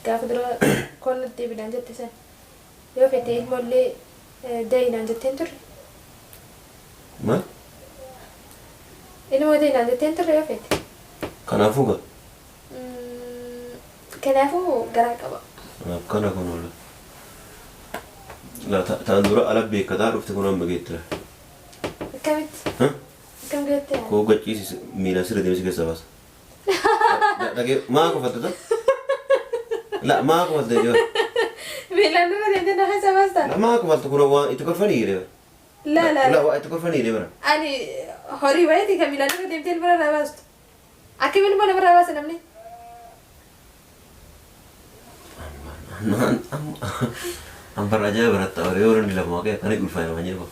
gaafa dura koonnatti bidaan jette san yoo fedhe ilmoollee daa'inaan jetteen turre. Maal? Ilmoo daa'inaan jetteen turre yoo fedhe. Kanaafuu gaa? Kanaafuu garaa qaba. Akkana kun oola. Ta'an dura ala beekataa dhufte kun amma geettira. Akkamitti? Akkam geettira? Koo gachiisi miilaan sirra deemsi keessa baasa. Dhagee maa qofattata? La maa qofatte yoo? Miilaan dura deemte na keessa baasta? La maa qofaltu kun waan itti kolfanii jedhe. La waa itti kolfanii jedhe bara. Ani horii wayiiti kan miilaan dura deemtee ilma irraa baastu. Akkamiin ilma namarraa baasa namni? Ambar aja beratta ore orang di lama kayak kan ikut file namanya kok.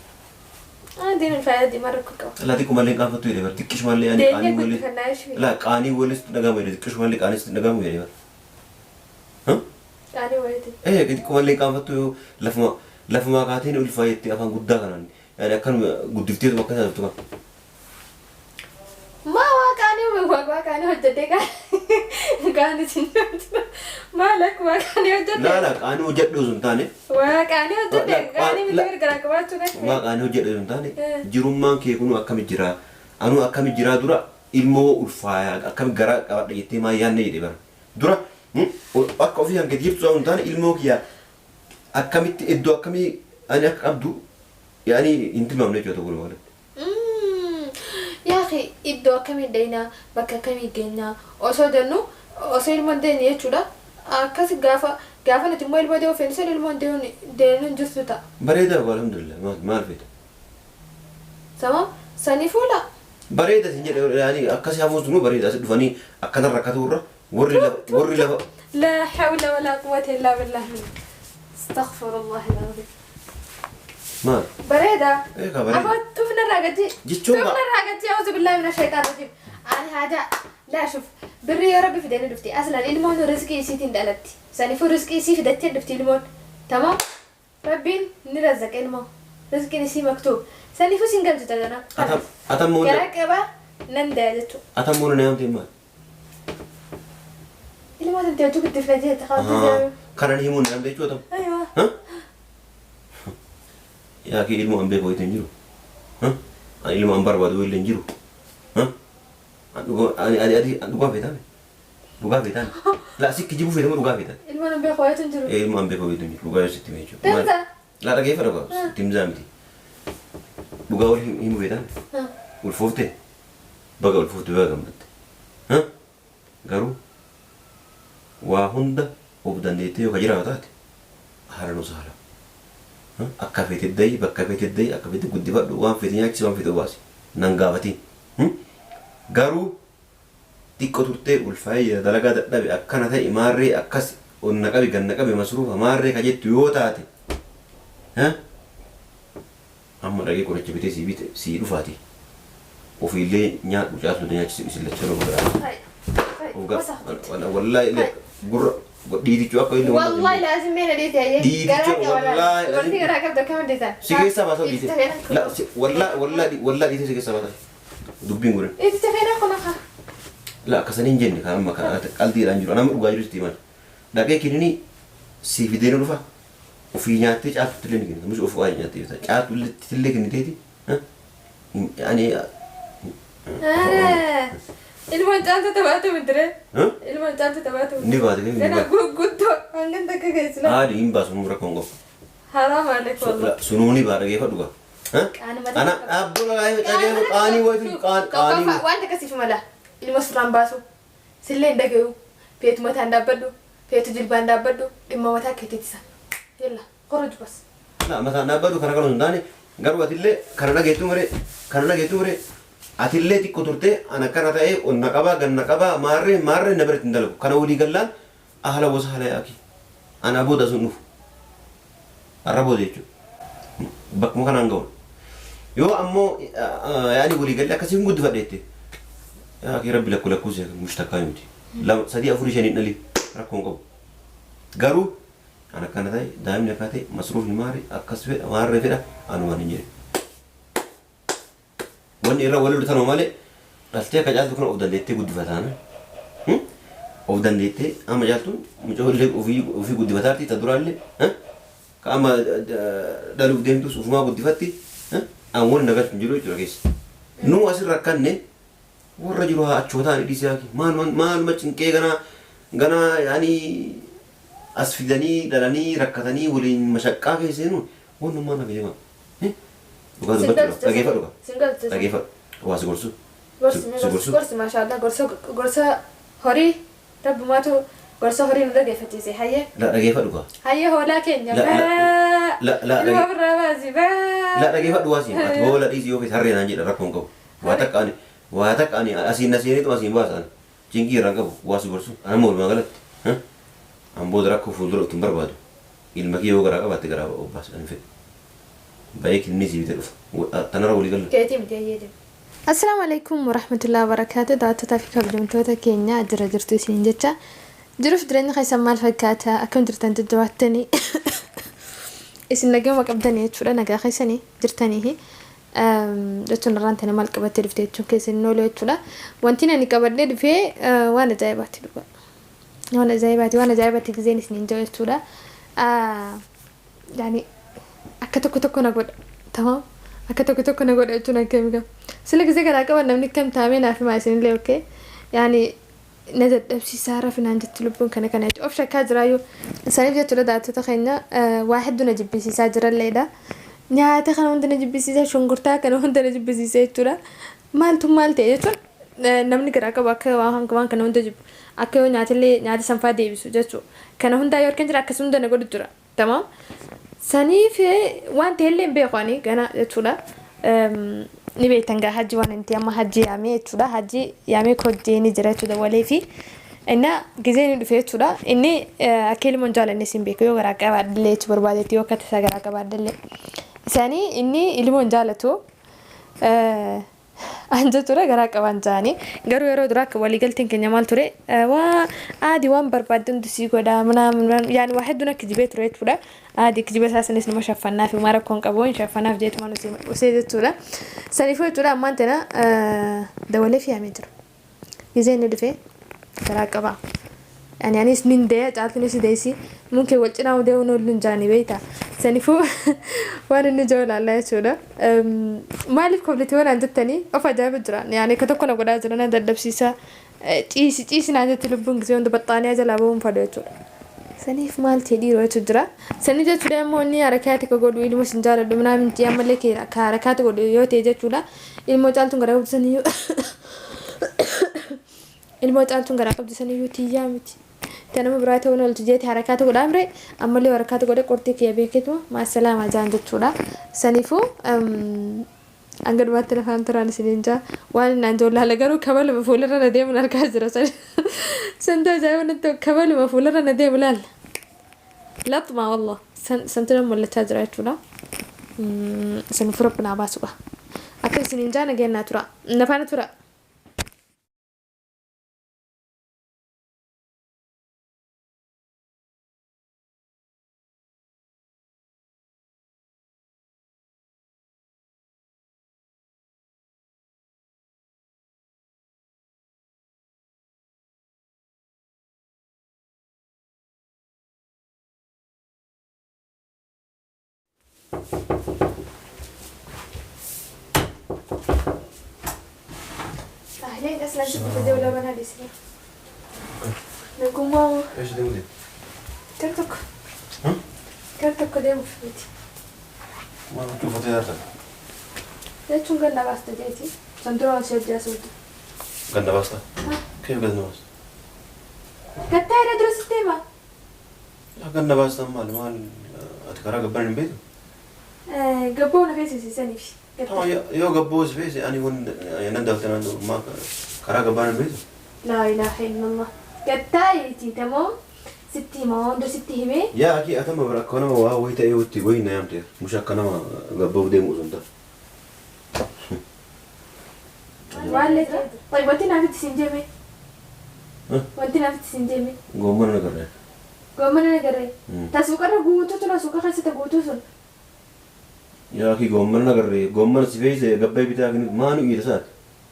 Dia nufaya di marok kau. Lati kumalin kan fatu ini berarti kismali ani kani wali. Lah kani wali nagamu ini kismali kani nagamu ini ber. Hah? Kani wali. Gitu kumalin kan fatu lafma katin ulfaya itu apa gudda kanan. Yani akan guddifti itu makanya itu kan. Mawa kani kani hojjete kan. Kani cinta. Malak wa kani hojjete. La kani hojjete sun tane. Wa kani hojjete. Kani mitir gara kabachu kan. Wa kani hojjete sun tane. Jirumman ke kunu akkam jira. Anu akkam jira dura ilmo ulfaya akkam gara qabadhe jette ma yanne jedhe bara. Dura akka ofii hanke jirtu sun tane ilmo kiya akkamitti iddoo akkamii ani akka qabdu yani intimamne jota gulu wala. Ya akhi iddoo akkamii deena bakka akkamii geenya osoo jennu osoo ilmoon deenya jechuudha akkas gaafa nuti immoo ilmoo deemu feenisa ilmoon deemuun jirtu ta'a. Bareeda alhamdulillah maal fedha. Sama sanii fuula. Bareeda sin jedhe yani akkas hafuutu nu bareeda as dhufanii akkana rakkatuurra warri lafa. La hawla wala quwwata illa billah. Astaghfirullah alazim. ما بريدة بريدة أبغى تفنا راجتي جتشوبا تفنا راجتي أعوذ بالله من الشيطان الرجيم أنا هذا لا شوف بري يا ربي في دين دفتي أصلا المون رزقي سيتين دلتي ساني فو رزقي سي في دتين دفتي المون تمام ربين نرزق المون رزقي نسي مكتوب ساني فو سينجل تتجنا أتمون كراك أبا نندا جتو أتمون نعم تيما المون أنت جوك التفلاتية تخاطر كارن هيمون نعم تيجوا تم أيوة ها يا كي ilmu ambe ko itenjiru ha ilmu ambar wadu ilenjiru ha duga fetan duga fetan la sikki jibu fetan duga fetan ilmu ambe ko itenjiru ilmu ambe ko itenjiru duga sitti mecho Tenza la da gefa ko timzamti duga wal himu fetan ul fofte baga ul fofte baga mat ha garu wa hunda obdandete yo kajira watate harano sala akka fetedday bakka fetedday akka fete guddifadhu waan fete nyaachisi waan fete obaasi nan gaafatiin garuu xiqqoo turtee ulfaayee dalagaa dadhabe akkana ta'e maarree akkas onna qabi ganna qabi masruufa maarree ka jettu yoo taate amma dhagee qoricha bitee sii dhufaati ofiillee nyaadhu caaltu nyaachisi isillachanoo godhaa wallaahi gurra diidichu akka illee والله لازم مين اديت يا diidichu wallaahi ورتي غراك بدك كم ديتا sikeessaa baasaa diite la wallaahi diite sikeessaa baasaa dubbiin gure انت تفينا كنا la akkasaniin jenne kan amma qaldiidhaan jiru anama dhugaa jiru itti himan dhaqee kinini si fideen dhufa ofii nyaattee caatutti illee ni kenna musi of waa nyaattee bita caatutti illee kenniteeti ani ilmoon caaltu taphatu midire ilmoon caaltu taphatu ni baate kana guguddoo hangan takka keessila haadhi hin baasu numra kongo haram alek wallah sunuuni baa dhageeffa dhuga ana abbola laayee dhageeffa qaanii wayitu qaanii wanta kasiif mala ilma surraan baasu sillee hin dhagayu feetu mataan dhaabbadhu feetu jilbaan dhaabbadhu dhimma mataa keetiitisa yalla qoroj bas la mataan dhaabbadhu kana kana hin taane garuu atillee kana dhageettu mure atillee xiqqoo turtee ana kana ta'ee onna qabaa ganna qabaa maarree na biratti hin dalagu kana walii gallaan ahla wasa hala yaaki ana booda sun dhufu har'a booda jechuudha bakkuma kanaan ga'uun yoo ammoo yaani walii gallee akkasiin guddifadheette yaaki rabbi lakkuusee mushtakkaa miti sadii afurii shanii dhalii rakkoon qabu garuu ana kana ta'e daa'imni akka ta'e masruufni akkas fedha maarree fedha anumaan hin jedhe wanni irra wal dhutano malee dhaltee akka caaltu kana of dandeettee guddifataan of dandeettee amma jaaltuun mucoollee ofii guddifataatti ta duraallee ka amma dhaluuf deemtus ofumaa guddifatti an wal nagat hin jiru jechuudha keessa. Nu asirra akkanne warra jiru achootaan hidhiisee haki maaluma cinqee ganaa yaani as fidanii dhalanii rakkatanii waliin mashaqqaa keesseenuu wannummaa na beema. Dhugaa dubbachuu dhageeffadhu ka dhageeffadhu waa si gorsu. Gorsi maashaallah gorsa horii rabbumaatu gorsa horii nu dhageeffachiise hayyee. Dhageeffadhu ka. Hayyee hoolaa keenya ilma birraa baasi dhageeffadhu waa siin ati hoola dhiisii yoo fees harree naan jedha rakkoon qabu. Waa taqqaani asiin na seenitu asiin baasan cinqii irraan qabu waa si gorsu anamma walumaa galatti an booda rakkoo fuuldura ittiin barbaadu ilma kee yoo garaa qabaatte garaa obbaas ani fedhe baay'ee kinni si bite dhufa tanarra walii galu. Keetii miti hayyee deemu. Assalamu alaikum warahmatullahi wabarakatuh. Daawwattoota fi kabajamtoota keenya jira jirtu isin jecha jiruuf jireenya keessan maal fakkaata akkam jirtan jajjabaatanii isin nagama qabdanii jechuudha nagaa keessanii jirtanii jechuun irraan tana maal qabattee dhuftee jechuun keessan nooluu jechuudha. Wanti ani qabadhee dhufee waan ajaa'ibaatti dhufa. Waan ajaa'ibaatti gizeen isin hin jiru jechuudha. Yaani akka tokko na godha tamam akka tokko na godha jechuun akkamiin sila gisee garaa qaban namni kam taamee naaf himaa isinillee okkee yaani na dadhabsiisaa rafinaan jetti lubbuun kana jechuudha. Of shakkaa jiraayyuu isaaniif jechuudha daawwattoota keenya waa hedduu na jibbisiisaa jiralleedha. Nyaata kana hunda na jibbisiisaa shunkurtaa kana hunda na jibbisiisaa jechuudha. Maaltu maal ta'e jechuun namni garaa qabu akka waan kana hunda jibbu akka yoo nyaata sanfaa deebisu jechuudha. Kana hundaa yoo argan jira akkas hunda na godhu jira tamam. Saniif waan ta'ellee hin beekani gana jechuudha. Ni beektan gaa hajji waan inti amma hajji yaamee jechuudha. Hajji yaamee koddeeni jira jechuudha walee fi inna gizeen ni dhufee jechuudha. Inni akka ilmoon jaalanne siin beeku yoo garaa qabaadillee jechuudha barbaadetti yoo akka tasaa garaa qabaadillee. Isaanii inni ilmoon jaalatu anja ture garaa qaban jaanii garuu yeroo duraa akka waliigalteen keenya maal ture waa aadi waan barbaadde hundi sii godha manaan yaani waa hedduun akka jibee ture jechuudha. Aadi kijiba saasanis nama shaffannaaf mara koon qabu hin shaffannaaf jeetu maal usee jechuudha. Saniifuu jechuudha ammaan tana dawalee fi yaamee jiru. Gizeen ni dhufee garaa qaba. Ani anis nin dee caaltunis deesi mungkin wal cinaa udee unoolun jaanii beeyta. Saniifuu waan inni jawaa laallaa jechuudha. Maaliif koblitee waan jettanii of ajaa'iba jira. Yaani ka tokko na godhaa jira na dadhabsiisaa ciisi naan jetti lubbuun gisee hunda baxxaanii jalaa bahuun fadhu jechuudha. Saniif maal ta'e dhiiroo jechuudha jira. Sanii jechuudha immoo inni harakaati ka godhu ilmoo sin jaaladhu minaa minti ammallee ka harakaati godhu yoo ta'e jechuudha. Ilmoo caaltuun garaa qabdisanii ilmoo caaltuun garaa qabdisanii tiyyaa miti. Tanama biraa ta'uun oltu jeeti harakaati godhaamre ammallee harakaati godhe qortii kiyya beeketuma maasalaama jaan jechuudha. Saniifuu hanga dhumaatti lafaan turaan isiniin jaa waan naan joollaala garuu kabaluma fuularra na deemuun argaa jira santa ajaa'ibatti kabaluma fuularra na deemu laalla. Laxmaa wallah santina mul'achaa jira jechuudha. Saniifuu rabbinaa baasuudha. Akka isiniin jaa nageenyaa tura nafaana tura. أهلين أصلاً شوفوا في دولة بنا ديسنا. نقوم ماما. إيش دولة؟ كرتك. كرتك كديم في بيتي. ما بتشوف تيارتك. لا تشون قلنا باستا جيتي. سندرون شد جاسود. قلنا باستا؟ كيف قلنا باستا؟ كتاير أدرس التيمة. قلنا باستا مال أتكرر قبل البيت. قبونا فيسي سنيفي. يو قبوز فيسي أنا يقول يندل تنادو ما كرا قبل البيت. لا إله إلا الله. كتايرتي تمام. ستي ما عنده ستي همي. يا أكيد أتم بركنا ما هو هيتا يوتي وين نام تير مش أكنا ما قبوا ديمو زنتا. والله طيب وانتي نافت سنجمي. وانتي نافت سنجمي. قومنا نقرأ. قومنا نقرأ. تسوقنا قوتو تلا سوقا خلصت قوتو سن. يا أخي قومنا نقرأ قومنا سفيس قبل بتاعك ما نقول سات.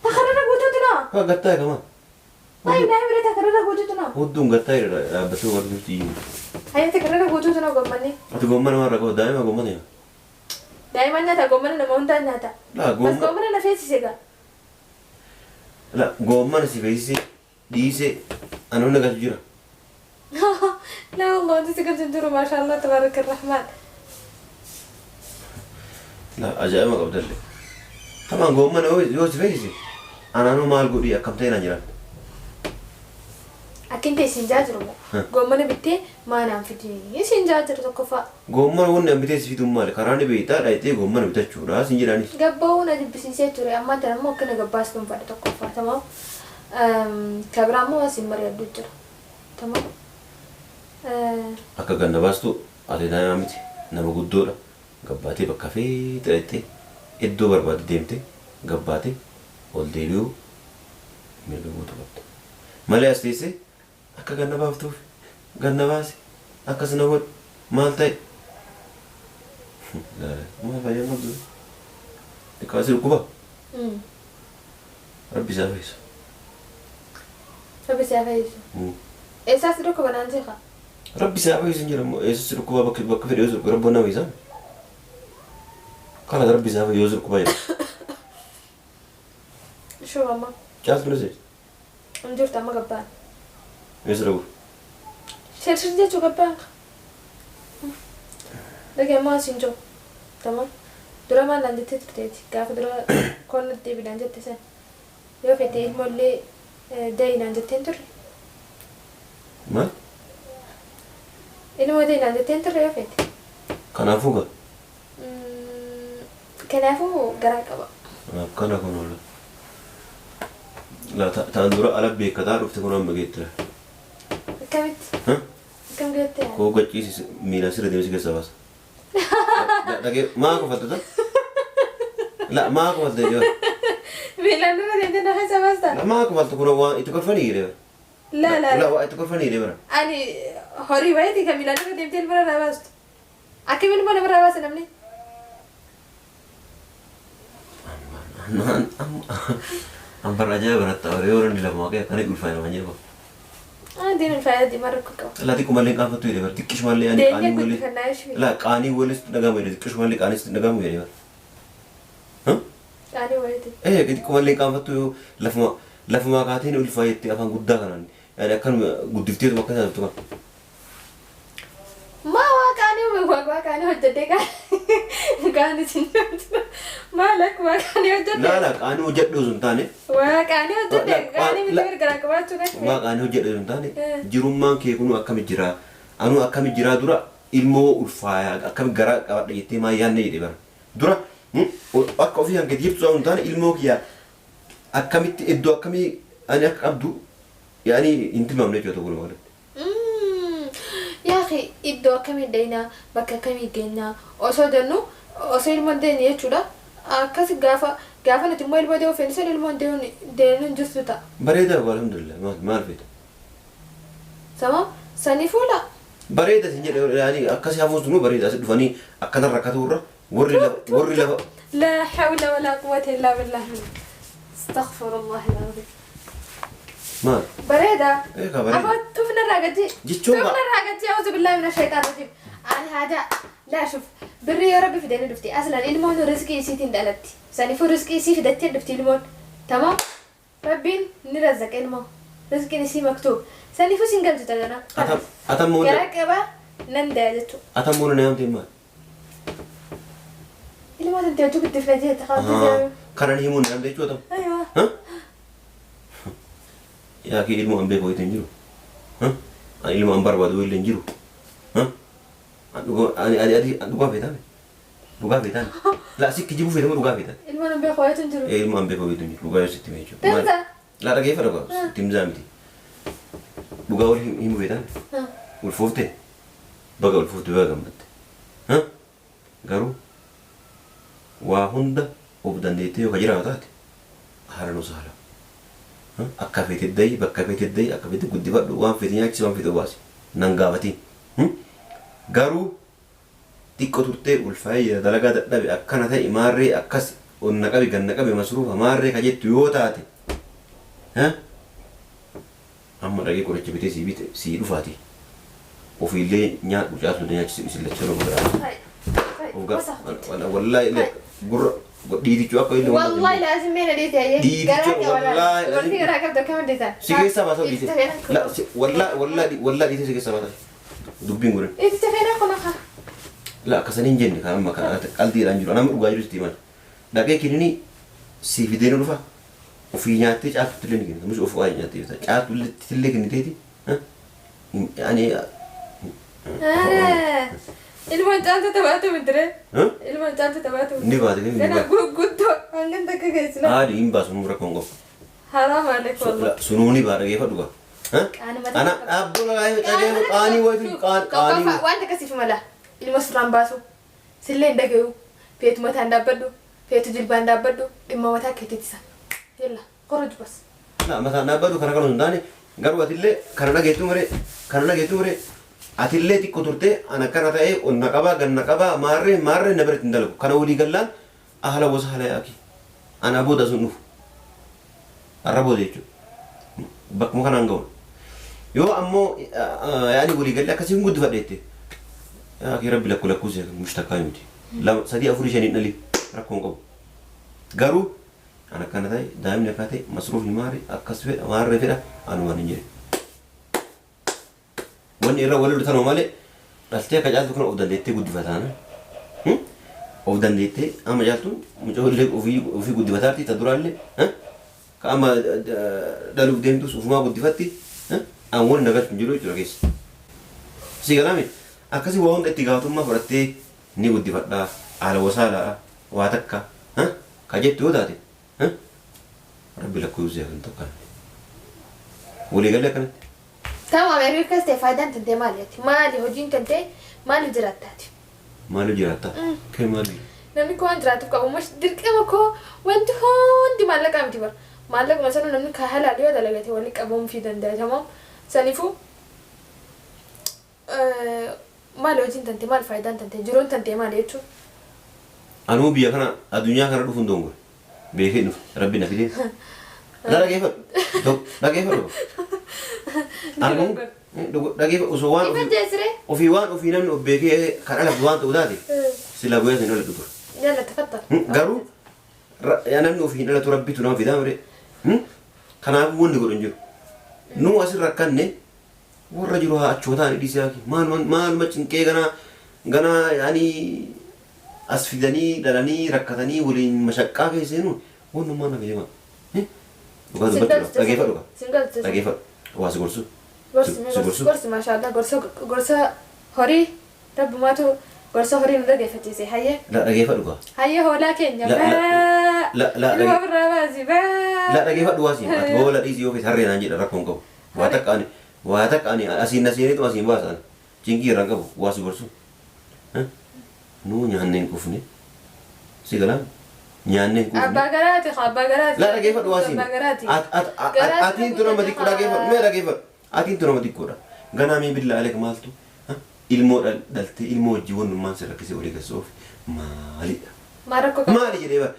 تخرجنا قوتو تلا. ها قطعة كمان. Ay, nah, berita karena aku tuh nang. Hudduun gattaa jedha dhaabbattee warri nuti iyyuu. Ayah te karena aku tuh nang gomani. Ati gommana maal rakkoo daa'ima gommana yaa. Daa'ima nyata gomani nama hundaa nyata. Laa Mas gomani na feesise gaa. La gommana si feesise dhiisee ana hunda galchu jira. لا والله انت تقدر تدور ما شاء الله تبارك الرحمن. La ajaa'iba qabdallee. Tamaan gommana yoo si feesise anaanuu maal godhii akkam ta'e naan jiran. Akin te sinjaajiru mo. Gomani bittee maanaan fidii sinjaajiru tokko fa'a. Gommana wanni an bitee si fiduun maali karaa ni beektaa dhaayitee gommana bitachuudha sin jedhaanis. Gabba'uu na jibbisiisee ture amma tan ammoo akkana gabbaas kun fadha tokko fa'a tamaam. Kabiraan moo asiin mari'addu jira. Tamaam. Akka ganna baastu ati daa'ima miti nama guddoodha. Gabbaatee bakka fee xirattee iddoo barbaade deemte gabbaatee ol deebi'uu mirga guutuu qabda. Malee as teessee akka ganna baaftuuf ganna baase akkas na godhu maal ta'e. Maal fayyaan qabdu? Dhiqaasi dhukkuba? Rabbi isaa fayyisu. Rabbi isaa fayyisu. Eessaas dhukkuba naan jeeqa? Rabbi isaa fayyisu hin jedhamu. Eessas dhukkuba bakka fedhe yoo rabboon nama isaan. Kana Rabbi isaa fayyisu dhukkuba jedha. Shoo amma. Caaltu na seeti. Injurta amma gabbaan. Eessa dhabu? Shirshir jechuu gabbaan. Dhagee ammaa asiin jiru. Tamam. Dura maal naan jettee turteeti. Gaafa dura koon nutti deebiidhaan jette sen. Yoo fete ilmoollee daa'inaan jetteen turre. Maal? Ilmoo daa'inaan jetteen turre yoo fete. Kanaafuu gaa? Kanaafuu garaa qaba. Kana kun oola. La ta'an dura ala beekataa dhufte kun amma geettira. Akkamitti? Akkam geettee? Koo gachiisi miila sirra deemsi keessa baasa. Dhagee maa kofaltata? La maa kofaltee jiru? Miilaan dura deemtee na keessa baasta? La maa kofaltu kun waan itti kolfanii jedhee bara. La waa itti kolfanii jedhee bara. Ani horii baay'eeti kan miilaan dura deemtee ilma irraa baastu. Akkamiin ilma namarraa baasa namni? Ambar aja berat orang orang di lama kayak kan ikut file aja kok. Dia nilai di mana kau? Lati kumaling apa tuh ya? Berarti kismali ani kani boleh. Lah kani boleh sedang itu kismali kani sedang ya? Hah? Kani boleh itu. Gitu kumaling apa tuh lafu makatin ulfai itu apa gudda kanan. Ada kan guddifti itu makanya tuh kan. Mawa kani hojjete kan. Kani sini. Malak wa kani hojjete. La kani hojjet dulu suntane. Wa kani hojjete. Kani mitir gerak bacu kan. Wa kani hojjet dulu suntane. Jirumman kee kunu akkami jira. Anu akkami jira dura ilmoo ulfaaya akkami gara qabadha jettee maa yaanne jedhe bara. Dura akka ofii hanqee jirtu suntane ilmoo kiyya akkamitti iddoo akkamii ani akka qabdu yaani inti mamne jooto gulu wala. Yaaqi iddoo akkamii deeynaa bakka akkamii geenyaa osoo jennu osoo ilmoon deenya jechuudha. Akkas gaafa nuti immoo ilmoo deemu fedhisan ilmoon deemuun jirtu ta'a. Bareeda alhamdulillah maal fedha? Sama sanii fuula. Bareeda sin jedhe yaani akkas hafuutu nu bareeda as dhufanii akkana rakkatu irra warri lafa. La hawla wala quwwata illa billah. Astaghfirullah al-azim. Maal? Bareeda. Bareeda. Amma tufna raagati. Jechuun tufna raagati a'uuzu billahi minash shaytaanir rajiim. Ani haja لا شوف بري يا ربي في ديني دفتي أصلا المون رزقي سيتين دلتي ساني فو رزقي سي في دتين دفتي المون تمام ربين نرزق المون رزقي نسي مكتوب ساني فو سينجل تتجنا أتمون كراك أبا نندازتو أتمون نيام تيما المون أنت وجوك الدفلاتية تخاطر كارن هيمون نيام ديتو أتم أيوة ها يا كي المون بيكو يتنجرو ها المون بربا دويل ينجرو ها Duga betan. Duga betan. La sik kijibu fedem duga betan. Ilmu ambe khoya tunjuru. Ilmu ambe ko betan. Duga yo sitti mejo. Temza. La rage fara ko. Timza miti. Duga ol himu betan. Ul fofte. Baga ul fofte baga mat. Ha? Garu. Wa hunda obdan dete yo kajira watat. Harano sala. Ha? Akka fete dai, bakka fete dai, akka fete guddi fadhu waan fete nyaachis waan fete baasi. Nangavati. Garuu xiqqoo turtee ulfaayee dalagaa dadhabe akkana ta'e maarree akkas onna qabi ganna qabi masruufa maarree ka jettu yoo taate amma dhaqee qoricha bitee sii bite sii dhufaati. Ofiillee nyaadhu caasuu nyaachise isillachuu roga. Wallahi gurra dhiitichuu akka illee wallahi laazim meena dhiite ayyee garaa wallahi warti garaa qabda kam dhiitan sikeessaa baasaa dhiite wallahi dhiite sikeessaa baasaa dubbiin gure itti tafeena kuna ka la akkasaniin jenne kan amma kan qalbiidhaan jiru anama dhugaa jiru itti himan dhaqee kinini si fideen dhufa ofii nyaattee caatutti illee ni kenna kunis of waa'ee nyaattee bita caatutti illee kenniteeti ani ilmaan caaltu taphatu midire ilmaan caaltu taphatu ni baate kana guddo hangan takka geessila aadi hin baasu mura kongo haram alaikum wallah sununi ba dhagee fadhuga ana abdul lahi dhagee qaanii waytu qaanii wanta kasif mala ilma suraan baasu sillee dhageu feetu mataan dhaabbadhu feetu jilbaan dhaabbadhu dhimma mataa keetiitisa yalla qoruj bas la mataan dhaabbadhu kana kan hundaane garuu atillee kana dhageetu mure atillee xiqqoo turte ana kana ta'e onna qabaa ganna qabaa maarree na biratti hin dalagu kana walii gallaan ahla wasa hala yaaki ana booda sun dhufu arra booda jechuudha bakkuma kanaan ga'u yoo ammoo yaani walii gallee akkasiin guddifadheette yaaki rabbi lakkuusee mushtakkaa miti lama sadii afurii shanii dhalii rakkoon qabu garuu ana kana ta'e daa'imni akka ta'e masruuf ni maarree akkas fedha maarree fedha anumaan hin jedhe wanni irra wal loltan malee dhaltee akka caaltu kana of dandeettee guddifataana of dandeettee amma caaltuun mucoollee ofii guddifataarti ta duraallee ka amma dhaluuf deemtus ufumaa guddifatti an wani nagalchu hin jiru jechuudha keessa si galaame akkasii waa hunda itti gaafatummaa fudhattee ni guddifadhaa haala wasaadhaa waa takka ka jettu yoo taate rabbi lakkuusee kan tokkan walii galee akkanatti Tamam, Amerika ste faydan tante maaliyati. Maali hojiin tante maali jiraataati. Maali jiraata? Kee maali? Namni ko jiraatu qabu mas dirqama ko wanti hundi maallaqa miti bar. Maallaqa masana namni ka halal yoo dalagate wali qabuun fi danda'a tamam. Sanifu maali hojiin tante maali faydan tante jiruun tante maali jechuun. Anuu biyya kana addunyaa kana dhufuun doongo. Beekee dhufu rabbi na fidee. Dhageeffadhu. Anu dhageeffadhu osoo waan ofii namni of beekee kan alatti waan ta'u taate sila guyyaa sin dhalatu ture. Yalla tafatta. Garuu namni ofii dhalatu rabbitu nama fidaa mire kanaafuu wanni godhu hin jiru. Nu asirra akkanne warra jiru haa achootaan hidhiisee haaki maaluma cinqee ganaa yaani as fidanii dhalanii rakkatanii waliin mashaqqaa keesseenuu wannummaa naga jema. Dhugaa dubbachuu dhageeffadhu. Waasi gorsu. Gorsi maashaallah gorsa horii rabbumaatu gorsa horii nu dhageeffachiise hayyee. Dhageeffadhu kaa. Hayyee hoolaa keenya ilma birraa baasi dhageeffadhu waasi ati boola dhiisii yoo feete harree naan jedha rakkoon qabu. Waa takka ani asiin na seeneetu asiin baasan cinqii irraan qabu waasi gorsu. Nuu nyaanneen qufne si galaan. Nyaanneen kuufne. Abbaa garaati la dhageeffadhu waasiin atiin tu nama xiqqoodha dhageeffadhu mee dhageeffadhu atiin tu nama xiqqoodha ganaa mee billaa aleeka maaltu ilmoo dhaltee ilmoo wajjii wannummaan si rakkisee olii gasoof maalidha maali jedhee bara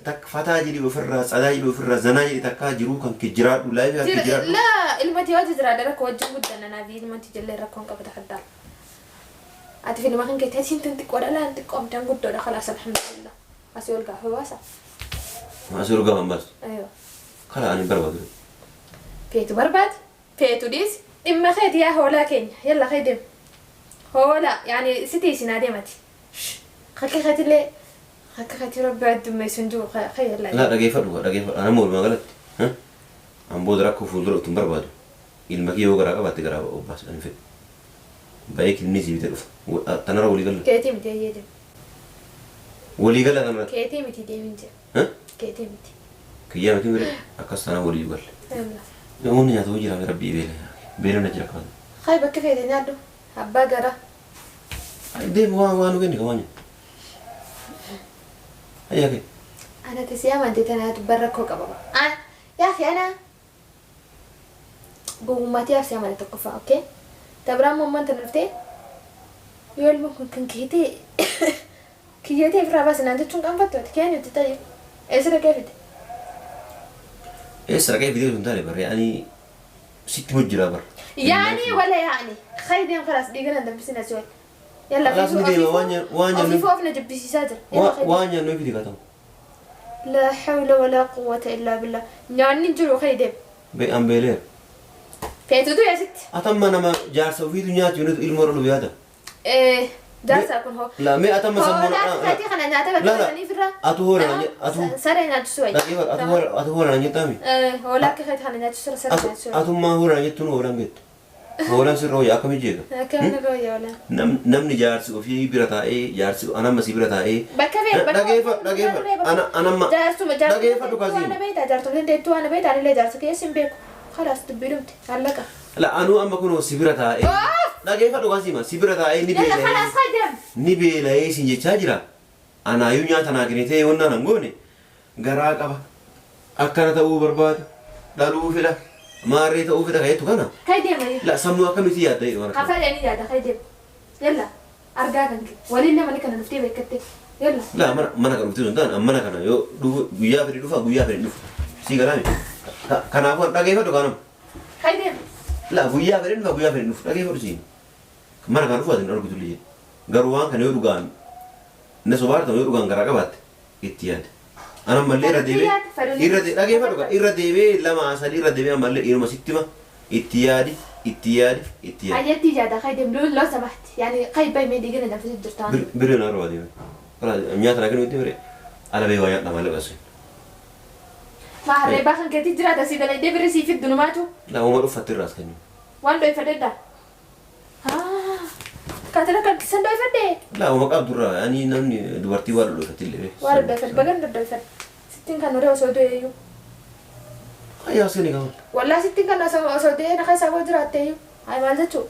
takka fataa jedhee ofirraa tsadaa jedhee ofirraa zanaa jedhee takkaa jiruu kan kee jiraadhu laayifii akka jiraadhu la ilmati yoo jiraadha rakkoo wajjin guddanna naa fi ilmati jallee rakkoon qabata haddaa ati filma kan kee teessiin tan xiqqoodha laan xiqqoomtaan guddoodha khalaas alhamdulillah asii ol gaafa baasa. Asii ol gaafa baasa. Aywa. Kala ani barbaadu. Feetu barbaad. Feetu dhiis. Dhimma keeti yaa hoolaa keenya. Yalla kee deem. Hoolaa yaani sitii isin adeemati. Akka keetillee akka keetii rabbi addummeessu hin jiru kee yalla. La dhageeffadhu ana moolumaa galatti. An booda rakkoo fuuldura ittiin barbaadu. Ilma kee yoo garaa qabaatte garaa obbaas ani fedhu. Baay'ee kilni si bitee dhufa. Tanarra walii galla. Keetii miti ayyee deemu. Walii gala tanarra. Keetii miti deemin jira. Keetii miti. Kiyyaa miti mire akkas tanaa walii galle. Namoonni nyaata hojii jiraame rabbii beela na jira qaban. Hay bakka feete nyaadhu abbaa gara. Deemu waan nu kenni qabaanya. Ayyaa kee. Ana tisi amantii tanaatu barrakkoo qababa. Yaa fi ana gowwummaatti yaa fi amane tokko fa'a okay. Dabiraan momman tan dhuftee yoo ilma kun kan keetee kiyyatee irraa baasinaan jechuun qaanfattooti kee nuti ta'e eessa dhaqee fide? Eessa dhaqee fidee sun taane barree ani ست مجرى بر يعني ولا يعني خيدين خلاص ديقنا ندبسنا سوي يلا خلاص نديما وانيا في فوق نجبسي ساتر وانيا نو فيدي كاتم لا حول ولا قوة إلا بالله يعني نجرو خيدين بأمبيلير فيتودو يا ست أتم أنا ما جالس وفي دنيا تيونت المرة اللي هذا إيه جالس أكون هو لا ما أتم سمونا لا لا أتوهر سري ناتشوي لا كيف أتوهر أنا جتامي هو لا كيف خيط خلينا ناتشوي سري ناتشوي أتم ما هو أنا جتونو ولا بيت هو لا سر رويا كم يجيك كم رويا ولا نم نجارس وفي برتا إيه جارس أنا مسي برتا إيه بكفي لا كيف أنا ما جارس ما جارس لا كيف تكازين أنا بيت جارس لين تو أنا بيت على اللي جارس كيس بيك خلاص تبيلمت علقة لا أنا أما كنوا سبرتا إيه لا كيف تكازين ما سبرتا إيه يلا خلاص خدم نبيلا إيه سنجي تاجرا أنا يونيا تناقنيتي ونا نقولي gara qaba akkana ta'uu barbaada dhaluu fedha maarree ta'uu fedha ka'eetu kana la sammuu akkamitti yaadda jedhu kana kafalanii yaada kaydee yalla argaa kan waliin nama kana nuftee beekatte yalla la mana kan nuftee danda'an mana kana yoo guyyaa fedhi dhufa guyyaa fedhi dhufa si garaami kanaafuu dhageeffadhu kanam kaydee la guyyaa fedhi dhufa guyyaa fedhi dhufa dhageeffadhu siin mana kan dhufa atin argutu liye garuu waan kana yoo dhugaan na sobaartan yoo dhugaan garaa qabaatte itti yaada أنا مالي رديبي لكن فلوكا رديبي لما أصلي رديبي مالي إيرما ستما اتيادي حاجات تيجي هذا خيدم لو سمحت يعني خيب باي ميدي جنا نفس الدرتان برينا أروى ديبي خلاص ميات لكن ودي على بي ويا نعمل بس ما هري باخن كتير جرا تسيد على ديبي رسيف الدنماتو لا هو ما رفعت الراس كني وان دوي فددا كاتنا كان كسن دوي فدي لا هو ما قاب درا يعني نمني دورتي وارد دوي فتيل ليه وارد دوي فد بغن دوي فد ستين كانوا رأوا سوديو هيا سيني كمان والله ستين كانوا سوديو نخاي سابو دراتيو هاي مالتو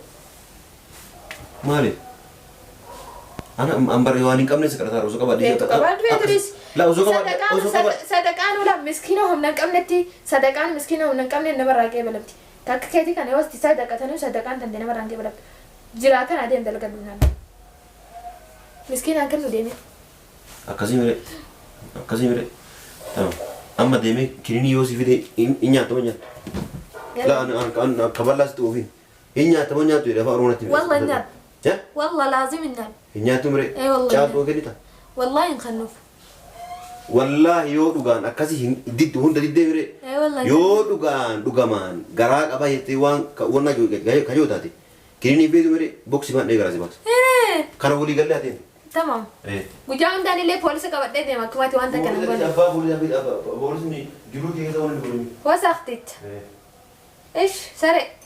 مالي أنا أمبر يواني كم نسي كرتا روزو كبادي لا روزو كبادي صدقان ولا مسكينه هم نكمل نتي صدقان مسكينه هم نكمل نبرة كي بلبتي كاك كيتي كان يوستي صدقان صدقان تندي نبرة كي بلبتي جراكان عادين دلقة دونان مسكين أكل ديمي أكازيمري تمام أما ديمي كريني يوسي في دي إنيا تمانيا لا أنا كبرلا ستوفين إنيا تمانيا تيجي فارونا تيجي والله النار والله لازم النار إنيا تمري أي والله شاب وكذا والله ينخنوف والله يودوغان أكاسي ديد هون ديد ديمري أي والله يودوغان دوغامان غراك أبا يتوان كونا كيو تاتي كريني بيدو مري بوكسي مان نيجراسي بوكس كانوا ولي قال لي تمام وجاهم داني ليه بوليس كبر ده ما كواتي وانت كان بقول أبا بوليس ني جلوك كذا وانا بقول وسختت إيش سرق